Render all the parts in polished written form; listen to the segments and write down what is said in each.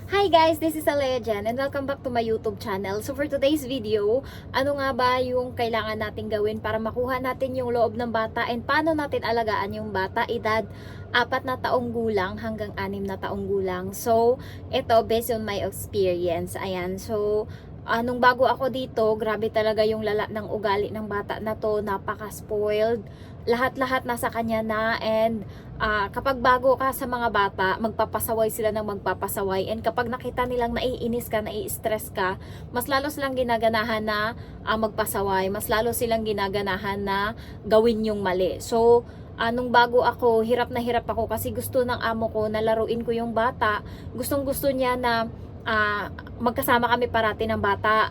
Hi guys, this is Alea Jan and welcome back to my YouTube channel. So for today's video, ano nga ba yung kailangan natin gawin para makuha natin yung loob ng bata and paano natin alagaan yung bata edad 4 na taong gulang hanggang 6 na taong gulang. So ito based on my experience. Ayan, so nung bago ako dito, grabe talaga yung lala ng ugali ng bata na to, napaka-spoiled. Lahat-lahat nasa kanya na and kapag bago ka sa mga bata, magpapasaway sila ng magpapasaway. And kapag nakita nilang naiinis ka, nai-stress ka, mas lalo silang ginaganahan na magpasaway. Mas lalo silang ginaganahan na gawin yung mali. So, nung bago ako, hirap na hirap ako kasi gusto ng amo ko na laruin ko yung bata. Gustong gusto niya na magkasama kami parati ng bata.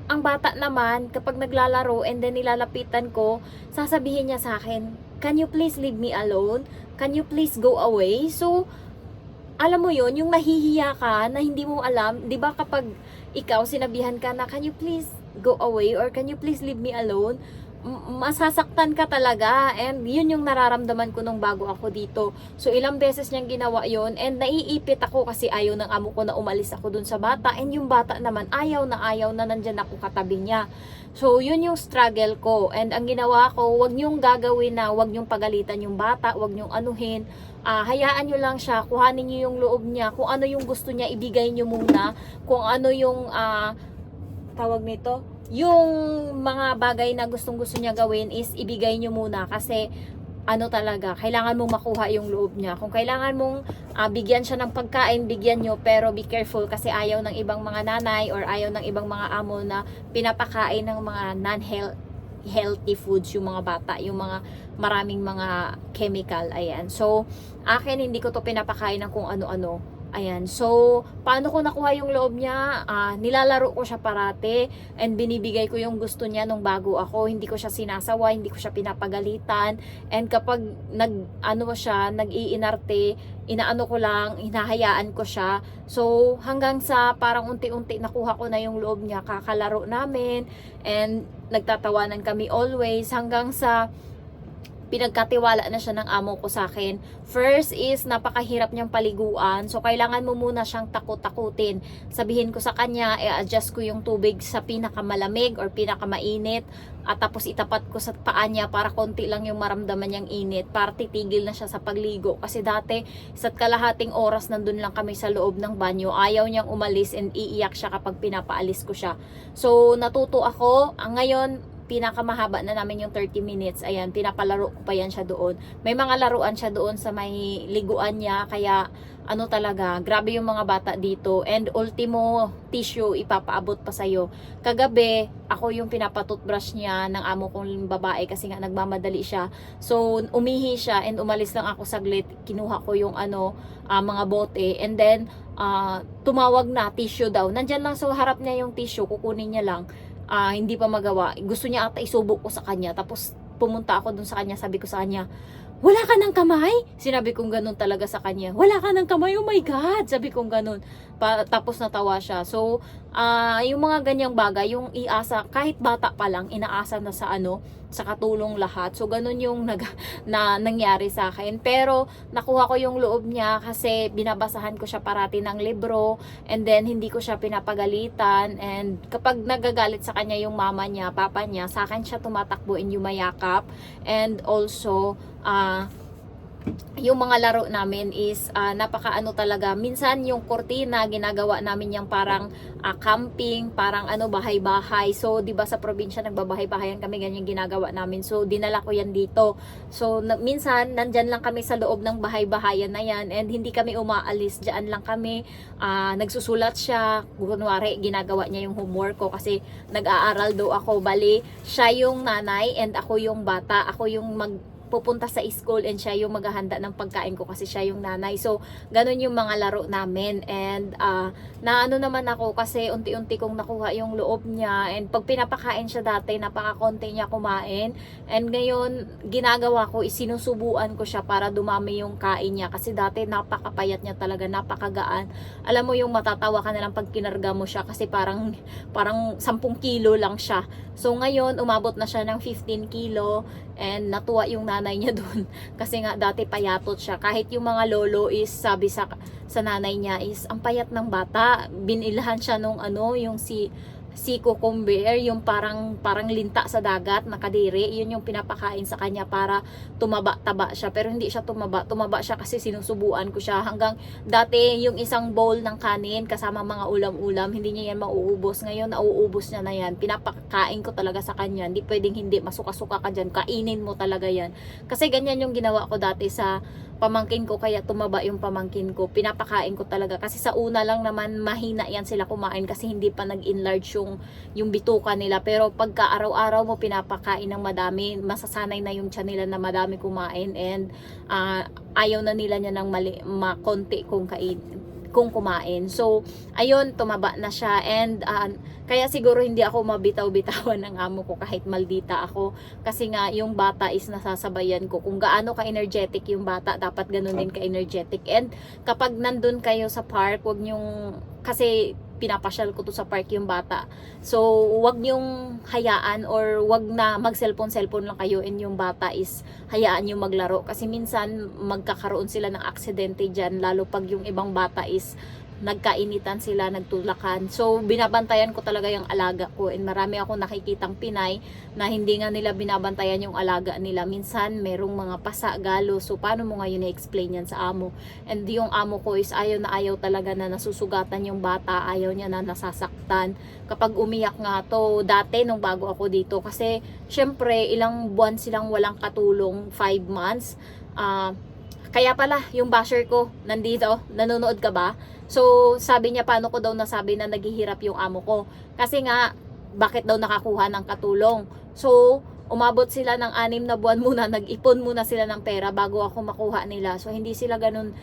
Ang bata naman, kapag naglalaro and then nilalapitan ko, sasabihin niya sa akin, "Can you please leave me alone? Can you please go away?" So, alam mo yon, yung nahihiya ka na hindi mo alam, 'di ba kapag ikaw sinabihan ka na, "Can you please go away?" or "Can you please leave me alone?" Masasaktan ka talaga, and yun yung nararamdaman ko nung bago ako dito. So ilang beses niyang ginawa yon and naiipit ako kasi ayaw ng amo ko na umalis ako dun sa bata, and yung bata naman ayaw na nandyan ako katabi niya. So yun yung struggle ko, and ang ginawa ko, wag niyong gagawin na wag niyong pagalitan yung bata, wag niyong anuhin. Hayaan nyo lang siya, kuhanin nyo yung loob niya, kung ano yung gusto niya ibigay nyo muna, kung ano yung tawag nito, yung mga bagay na gustong gusto niya gawin is ibigay nyo muna, kasi ano talaga, kailangan mong makuha yung loob niya. Kung kailangan mong bigyan siya ng pagkain, bigyan nyo, pero be careful kasi ayaw ng ibang mga nanay or ayaw ng ibang mga amo na pinapakain ng mga non-healthy foods yung mga bata, yung mga maraming mga chemical. Ayan, so akin hindi ko to pinapakain ng kung ano-ano. Ayan, so paano ko nakuha yung loob niya? Nilalaro ko siya parati and binibigay ko yung gusto niya nung bago ako. Hindi ko siya sinasaway, hindi ko siya pinapagalitan. And kapag nag-iinarte, inaano ko lang, hinahayaan ko siya. So hanggang sa parang unti-unti nakuha ko na yung loob niya, kakalaro namin and nagtatawanan kami always hanggang sa pinagkatiwala na siya ng amo ko sa akin. First is, napakahirap niyang paliguan. So, kailangan mo muna siyang takot-takutin. Sabihin ko sa kanya, i-adjust ko yung tubig sa pinakamalamig or pinakamainit. At tapos itapat ko sa paa niya para konti lang yung maramdaman niyang init. Para titigil na siya sa pagligo. Kasi dati, isa't kalahating oras nandun lang kami sa loob ng banyo. Ayaw niyang umalis and iiyak siya kapag pinapaalis ko siya. So, natuto ako. Ngayon, pinakamahaba na namin yung 30 minutes. Ayan, pinapalaro ko pa yan siya doon. May mga laruan siya doon sa may liguan niya. Kaya, ano talaga, grabe yung mga bata dito. And ultimo, tissue, ipapaabot pa sa'yo. Kagabi, ako yung pinapatoothbrush niya ng amo kong babae kasi nga nagmamadali siya. So, umihi siya and umalis lang ako saglit. Kinuha ko yung mga bote. And then, tumawag na, tissue daw. Nandyan lang sa harap niya yung tissue, kukunin niya lang. Hindi pa magawa. Gusto niya ata isubok ko sa kanya. Tapos pumunta ako dun sa kanya. Sabi ko sa kanya, "Wala ka ng kamay?" Sinabi kong ganun talaga sa kanya. "Wala ka ng kamay? Oh my God!" Sabi kong ganun. Tapos natawa siya. So, yung mga ganyang bagay, yung iasa, kahit bata pa lang, inaasa na sa katulong lahat. So, ganun yung nangyari sa akin. Pero, nakuha ko yung loob niya kasi binabasahan ko siya parati ng libro, and then, hindi ko siya pinapagalitan, and kapag nagagalit sa kanya yung mama niya, papa niya, sa akin siya tumatakbo and yumayakap. And also, yung mga laro namin is napakaano talaga. Minsan yung kortina ginagawa namin yung parang camping, parang bahay-bahay. So 'di ba sa probinsya nagbabahay-bahayan kami, ganyan ginagawa namin. So dinala ko yan dito. So minsan nandyan lang kami sa loob ng bahay-bahayan na yan and hindi kami umaalis, diyan lang kami. Nagsusulat siya, kunwari ginagawa niya yung homework ko kasi nag-aaral daw ako. Bali, siya yung nanay and ako yung bata. Ako yung pupunta sa school and siya yung maghahanda ng pagkain ko kasi siya yung nanay. So, ganun yung mga laro namin. And, naano naman ako kasi unti-unti kong nakuha yung loob niya. And pag pinapakain siya dati, napakakonti niya kumain. And ngayon, ginagawa ko, isinusubuan ko siya para dumami yung kain niya. Kasi dati, napakapayat niya talaga, napakagaan. Alam mo yung matatawa ka na lang pag kinarga mo siya kasi parang 10 kilo lang siya. So, ngayon, umabot na siya ng 15 kilo. And natuwa yung nanay niya doon kasi nga dati payatot siya. Kahit yung mga lolo is sabi sa nanay niya is ang payat ng bata. Binilhan siya nung yung si cucumber, yung parang linta sa dagat, nakadiri, yun yung pinapakain sa kanya para tumaba-taba siya. Pero hindi siya tumaba siya kasi sinusubuan ko siya. Hanggang dati yung isang bowl ng kanin kasama mga ulam-ulam, hindi niya yan mauubos. Ngayon nauubos niya na yan. Pinapakain ko talaga sa kanya. Hindi pwedeng hindi, masuka-suka ka dyan, kainin mo talaga yan. Kasi ganyan yung ginawa ko dati sa pamangkin ko, kaya tumaba yung pamangkin ko. Pinapakain ko talaga kasi sa una lang naman mahina yan sila kumain kasi hindi pa nag-enlarge yung bituka nila. Pero pagka araw-araw mo pinapakain ng madami, masasanay na yung tiyan nila na madami kumain, and ayaw na nila niya ng konti kung kumain. So ayun, tumaba na siya, and kaya siguro hindi ako mabitaw-bitawan ng amo ko kahit maldita ako, kasi nga yung bata is nasasabayan ko. Kung gaano ka-energetic yung bata, dapat ganun din ka-energetic. And kapag nandun kayo sa park, wag nyong, kasi pinapasyal ko to sa park yung bata, so wag nyong hayaan or wag na mag-cellphone lang kayo, and yung bata is hayaan yung maglaro, kasi minsan magkakaroon sila ng aksidente dyan, lalo pag yung ibang bata is nagkainitan sila, nagtulakan. So binabantayan ko talaga yung alaga ko, and marami akong nakikitang Pinay na hindi nga nila binabantayan yung alaga nila. Minsan merong mga pasa, galo. So paano mo ngayon i-explain yan sa amo? And yung amo ko is ayaw na ayaw talaga na nasusugatan yung bata, ayaw niya na nasasaktan. Kapag umiyak nga to, dati nung bago ako dito, kasi syempre ilang buwan silang walang katulong, 5 months. Kaya pala yung basher ko nandito, nanonood ka ba? So sabi niya, paano ko daw nasabi na naghihirap yung amo ko, kasi nga bakit daw nakakuha ng katulong. So umabot sila ng 6 na buwan muna, nag-ipon muna sila ng pera bago ako makuha nila. So hindi sila ganun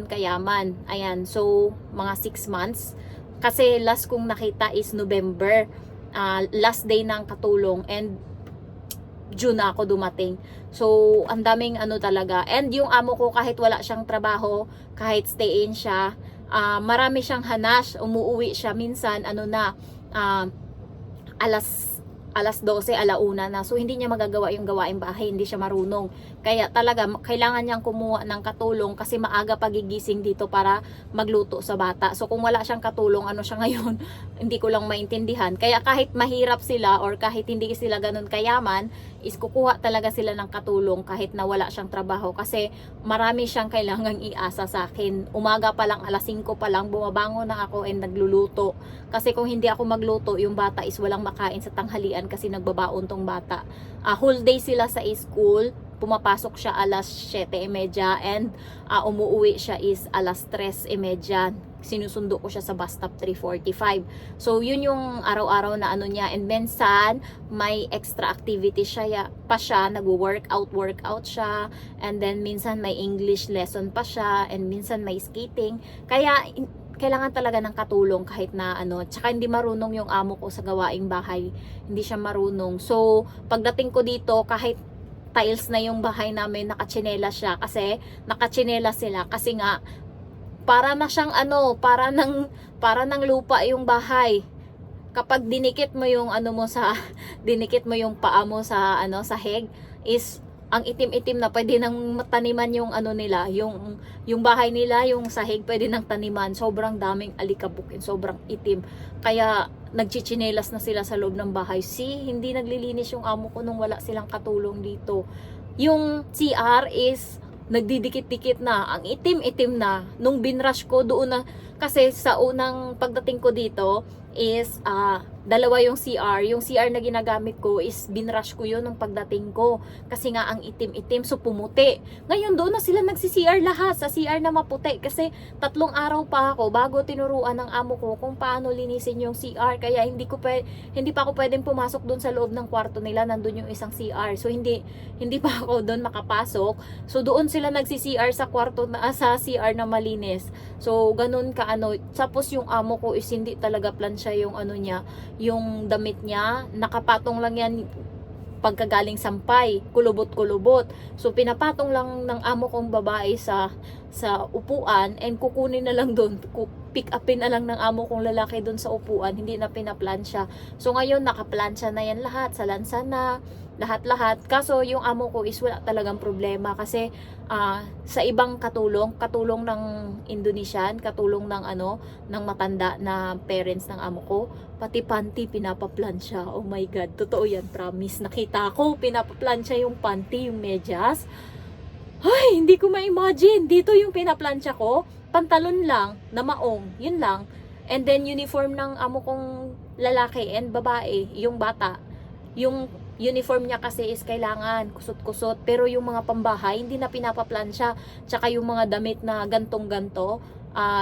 kayaman. Ayan, so mga 6 months, kasi last kong nakita is November, last day ng katulong, and June na ako dumating. So ang daming talaga. And yung amo ko, kahit wala siyang trabaho, kahit stay in siya, marami siyang hanas. Umuuwi siya minsan alas 12, alauna na. So hindi niya magagawa yung gawaing bahay, hindi siya marunong. Kaya talaga kailangan niyang kumuha ng katulong, kasi maaga pagigising dito para magluto sa bata. So kung wala siyang katulong, ano siya ngayon? Hindi ko lang maintindihan. Kaya kahit mahirap sila or kahit hindi sila ganun kayaman, is kukuha talaga sila ng katulong kahit na wala siyang trabaho, kasi marami siyang kailangang iasa sa akin. Umaga pa lang, alas 5 pa lang, bumabangon na ako and nagluluto. Kasi kung hindi ako magluto, yung bata is walang makain sa tanghalian kasi nagbabaon tong bata. Whole day sila sa school. Pumapasok siya alas 7:30 and umuwi siya is alas 3:30. Sinusundo ko siya sa bus stop 3:45. So yun yung araw-araw na niya. And minsan may extra activity siya nagwo-workout siya, and then minsan may English lesson pa siya, and minsan may skating. Kaya kailangan talaga ng katulong kahit na tsaka hindi marunong yung amo ko sa gawaing bahay, hindi siya marunong. So pagdating ko dito, kahit tiles na yung bahay namin, nakatsinelas siya, kasi nakatsinelas sila, kasi nga para na siyang para ng lupa yung bahay. Kapag dinikit mo yung dinikit mo yung paa mo sa sahig, is ang itim-itim na, pwede nang mataniman yung nila, yung bahay nila, yung sahig pwede nang taniman. Sobrang daming alikabok, sobrang itim. Kaya nagchichinelas na sila sa loob ng bahay. Hindi naglilinis yung amo ko nung wala silang katulong dito. Yung CR is nagdidikit-dikit na, ang itim-itim na. Nung binrush ko doon na, kasi sa unang pagdating ko dito is dalawa yung CR. Yung CR na ginagamit ko is binrush ko yun nung pagdating ko, kasi nga ang itim-itim, so pumuti. Ngayon doon na sila nagsi-CR lahat, sa CR na maputi, kasi 3 araw pa ako bago tinuruan ng amo ko kung paano linisin yung CR. Kaya hindi pa ako pwedeng pumasok doon sa loob ng kwarto nila, nandun yung isang CR. So hindi pa ako doon makapasok. So doon sila nagsi-CR sa kwarto sa CR na malinis. So ganun ka tapos yung amo ko is hindi talaga plansya yung niya, yung damit niya, nakapatong lang yan pagkagaling sampay, kulubot-kulubot. So pinapatong lang ng amo kong babae sa upuan, and kukunin na lang doon, pick upin na lang ng amo kong lalaki doon sa upuan, hindi na pinaplansya. So ngayon nakaplansya na yan lahat, sa lansa na, lahat-lahat. Kaso yung amo ko is wala talagang problema kasi sa ibang katulong ng Indonesian, katulong ng ng matanda na parents ng amo ko, pati panty pinapaplansya. Oh my God, totoo yan, promise. Nakita ko, pinapaplansya yung panty, yung medyas. Ay, hindi ko ma-imagine. Dito yung pinaplansya ko, pantalon lang, na maong, yun lang. And then uniform ng amo kong lalaki and babae, yung bata. Yung uniform niya kasi is kailangan kusot-kusot. Pero yung mga pambahay, hindi na pinapaplansya. Tsaka yung mga damit na gantong-ganto,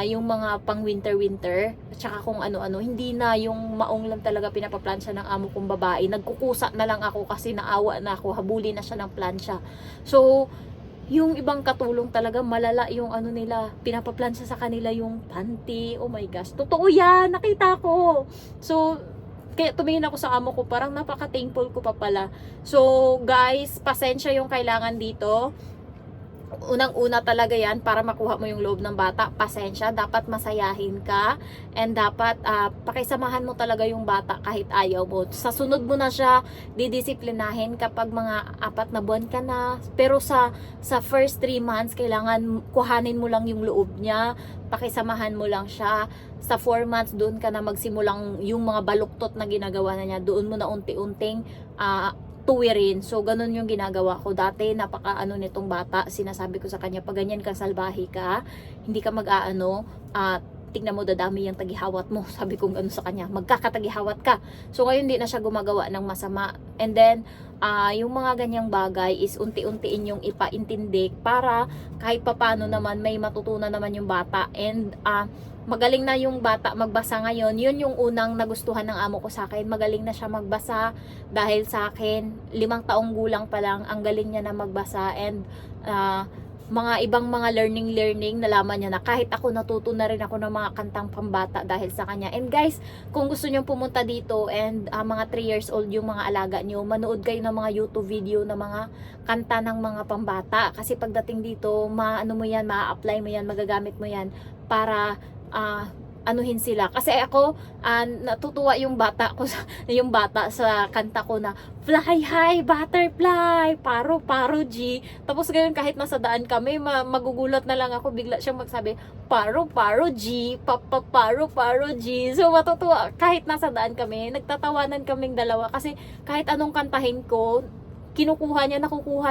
yung mga pang winter-winter, tsaka kung ano-ano, hindi na yung maong lang talaga pinapaplansya ng amo kong babae. Nagkukusa na lang ako kasi naawa na ako, habulin na siya ng plansya. So, yung ibang katulong talaga malala yung nila, pinapaplansya sa kanila yung panty. Oh my gosh, totoo yan, nakita ko. So, kaya tumingin ako sa amo ko, parang napaka-thankful ko pa pala. So, guys, pasensya yung kailangan dito. Unang-una talaga yan, para makuha mo yung loob ng bata, pasensya, dapat masayahin ka, and dapat pakisamahan mo talaga yung bata kahit ayaw mo. Sa sunod mo na siya didisiplinahin kapag mga 4 na buwan ka na, pero sa first 3 months, kailangan kuhanin mo lang yung loob niya, pakisamahan mo lang siya. Sa 4 months, doon ka na magsimulang yung mga baluktot na ginagawa na niya, doon mo na unti-unting tuwirin. So, ganun yung ginagawa ko. Dati, nitong bata, sinasabi ko sa kanya, pag ganyan ka, salbahe ka, hindi ka tignan mo, dadami yung tagihawat mo. Sabi ko gano'n sa kanya, magkakatagihawat ka. So, ngayon, di na siya gumagawa ng masama. And then, yung mga ganyang bagay is unti-untiin yung ipaintindi para kahit papano naman, may matutunan naman yung bata. And, magaling na yung bata magbasa ngayon. Yun yung unang nagustuhan ng amo ko sa akin. Magaling na siya magbasa dahil sa akin, 5 taong gulang pa lang, ang galing niya na magbasa. And mga ibang mga learning, nalaman niya na kahit ako natuto na rin ako ng mga kantang pambata dahil sa kanya. And guys, kung gusto niyo pumunta dito and mga 3 years old yung mga alaga niyo, manood kayo ng mga YouTube video ng mga kanta ng mga pambata. Kasi pagdating dito, ma-apply mo yan, magagamit mo yan para anuhin sila. Kasi ako, natutuwa yung bata sa kanta ko na fly high butterfly, paro paro G. Tapos ganyan, kahit nasa daan kami, magugulat na lang ako, bigla siyang magsabi paro paro G, paro paro G. So matutuwa kahit nasa daan kami, nagtatawanan kaming dalawa kasi kahit anong kantahin ko, nakukuha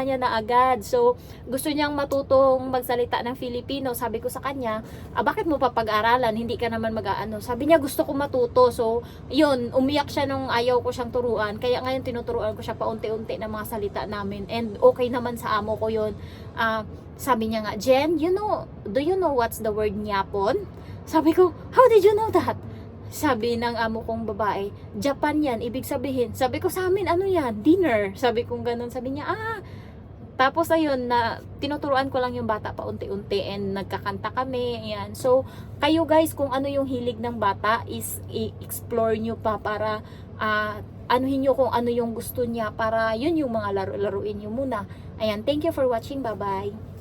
niya na agad. So, gusto niyang matutong magsalita ng Filipino. Sabi ko sa kanya, bakit mo papag-aralan? Hindi ka naman mag-aano. Sabi niya, gusto ko matuto. So, yun, umiyak siya nung ayaw ko siyang turuan. Kaya ngayon, tinuturuan ko siya paunti-unti ng mga salita namin. And okay naman sa amo ko yun. Sabi niya nga, Jen, do you know what's the word nyapon? Sabi ko, how did you know that? Sabi ng amo kong babae, Japan yan, ibig sabihin. Sabi ko, sa amin, ano yan? Dinner. Sabi kong ganun. Sabi niya, Tapos ayun, na tinuturuan ko lang yung bata pa unti-unti and nagkakanta kami. Yan. So, kayo guys, kung ano yung hilig ng bata is i-explore nyo pa para anuhin nyo kung ano yung gusto niya para yun yung mga laruin nyo muna. Ayan, thank you for watching. Bye-bye.